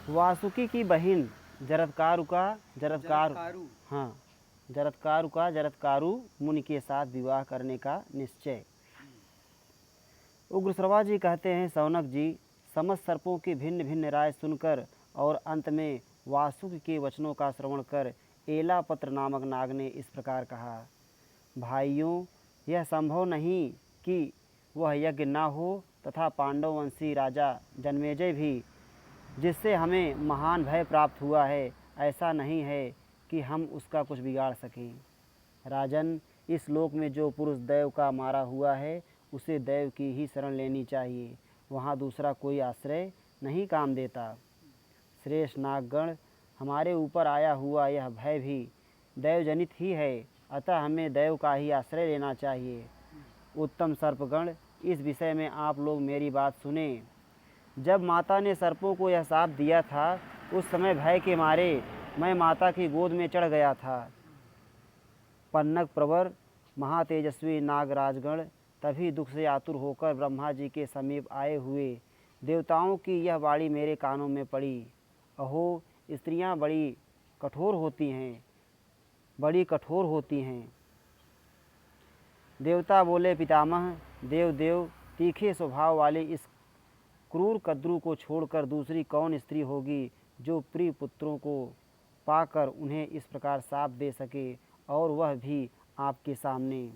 वासुकी की बहन जरत्कारु का जरत्कारु हाँ, जरत्कारु मुनि के साथ विवाह करने का निश्चय। उग्रश्रवा जी कहते हैं, शौनक जी, समस्त सर्पों की भिन्न भिन्न राय सुनकर और अंत में वासुकी के वचनों का श्रवण कर एलापत्र नामक नाग ने इस प्रकार कहा, भाइयों, यह संभव नहीं कि वह यज्ञ न हो तथा पांडववंशी राजा जन्मेजय भी, जिससे हमें महान भय प्राप्त हुआ है, ऐसा नहीं है कि हम उसका कुछ बिगाड़ सकें। राजन, इस लोक में जो पुरुष दैव का मारा हुआ है उसे दैव की ही शरण लेनी चाहिए, वहाँ दूसरा कोई आश्रय नहीं काम देता। श्रेष्ठ नागगण, हमारे ऊपर आया हुआ यह भय भी दैवजनित ही है, अतः हमें दैव का ही आश्रय लेना चाहिए। उत्तम सर्पगण, इस विषय में आप लोग मेरी बात सुने। जब माता ने सर्पों को यह शाप दिया था, उस समय भय के मारे मैं माता की गोद में चढ़ गया था। पन्नग प्रवर महातेजस्वी नागराजगण तभी दुख से आतुर होकर ब्रह्मा जी के समीप आए हुए देवताओं की यह वाणी मेरे कानों में पड़ी, अहो, स्त्रियां बड़ी कठोर होती हैं। देवता बोले, पितामह, देव तीखे स्वभाव वाले इस क्रूर कद्रू को छोड़कर दूसरी कौन स्त्री होगी जो प्रिय पुत्रों को पाकर उन्हें इस प्रकार शाप दे सके, और वह भी आपके सामने।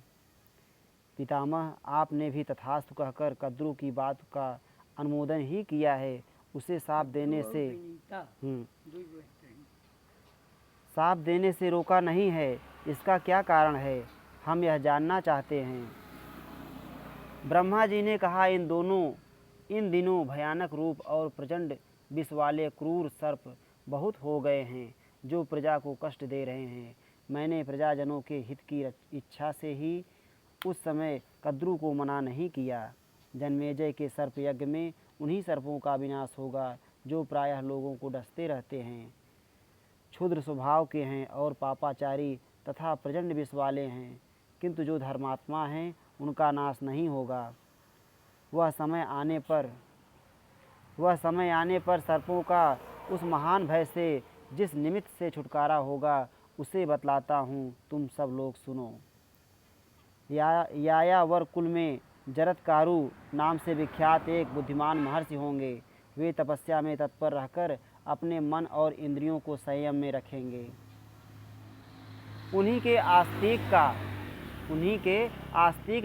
पितामह, आपने भी तथास्तु कहकर कद्रू की बात का अनुमोदन ही किया है। उसे शाप देने से रोका नहीं है, इसका क्या कारण है, हम यह जानना चाहते हैं। ब्रह्मा जी ने कहा, इन दिनों भयानक रूप और प्रचंड विष वाले क्रूर सर्प बहुत हो गए हैं जो प्रजा को कष्ट दे रहे हैं। मैंने प्रजाजनों के हित की इच्छा से ही उस समय कद्रू को मना नहीं किया। जन्मेजय के सर्प यज्ञ में उन्हीं सर्पों का विनाश होगा जो प्रायः लोगों को डसते रहते हैं, क्षुद्र स्वभाव के हैं और पापाचारी तथा प्रचंड विष वाले हैं, किंतु जो धर्मात्मा हैं उनका नाश नहीं होगा। वह समय आने पर सर्पों का उस महान भय से जिस निमित्त से छुटकारा होगा उसे बतलाता हूँ, तुम सब लोग सुनो। यायावर कुल में जरत्कारु नाम से विख्यात एक बुद्धिमान महर्षि होंगे। वे तपस्या में तत्पर रहकर अपने मन और इंद्रियों को संयम में रखेंगे। उन्हीं के आस्तिक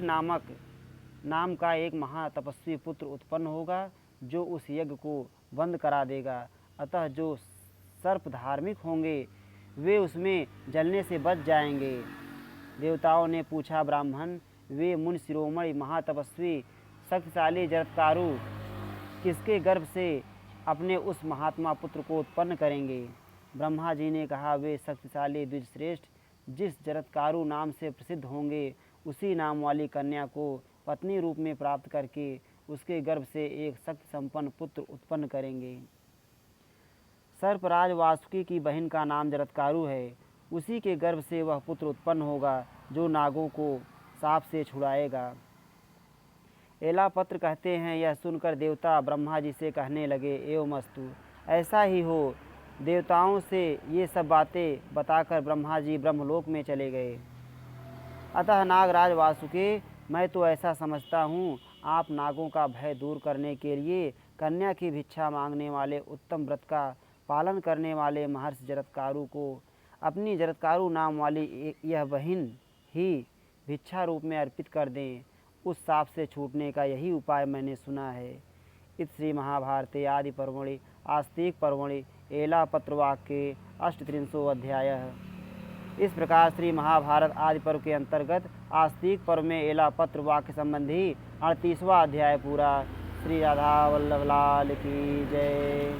नाम का एक महातपस्वी पुत्र उत्पन्न होगा जो उस यज्ञ को बंद करा देगा। अतः जो सर्प धार्मिक होंगे वे उसमें जलने से बच जाएंगे। देवताओं ने पूछा, ब्राह्मण, वे मुनि शिरोमणि महातपस्वी शक्तिशाली जरत्कारु किसके गर्भ से अपने उस महात्मा पुत्र को उत्पन्न करेंगे? ब्रह्मा जी ने कहा, वे शक्तिशाली द्विजश्रेष्ठ जिस जरत्कारु नाम से प्रसिद्ध होंगे उसी नाम वाली कन्या को पत्नी रूप में प्राप्त करके उसके गर्भ से एक शक्ति संपन्न पुत्र उत्पन्न करेंगे। सर्पराज वासुकी की बहन का नाम जरत्कारु है। उसी के गर्भ से वह पुत्र उत्पन्न होगा जो नागों को साप से छुड़ाएगा। एलापत्र कहते हैं, यह सुनकर देवता ब्रह्मा जी से कहने लगे, एवमस्तु, ऐसा ही हो। देवताओं से ये सब बातें बताकर ब्रह्मा जी ब्रह्मलोक में चले गए। अतः नागराज वासुकी, मैं तो ऐसा समझता हूँ, आप नागों का भय दूर करने के लिए कन्या की भिक्षा मांगने वाले उत्तम व्रत का पालन करने वाले महर्षि जरत्कारु को अपनी जरत्कारु नाम वाली यह बहिन ही भिक्षा रूप में अर्पित कर दें। उस शाप से छूटने का यही उपाय मैंने सुना है। इत श्री महाभारते आदि पर्वणि आस्तिक पर्वणि एलापत्रवाक्ये 38 अध्यायः। इस प्रकार श्री महाभारत आदि पर्व के अंतर्गत आस्तिक पर्व में एलापत्र वाक्य संबंधी 38वां अध्याय पूरा। श्री राधा वल्लभ लाल की जय।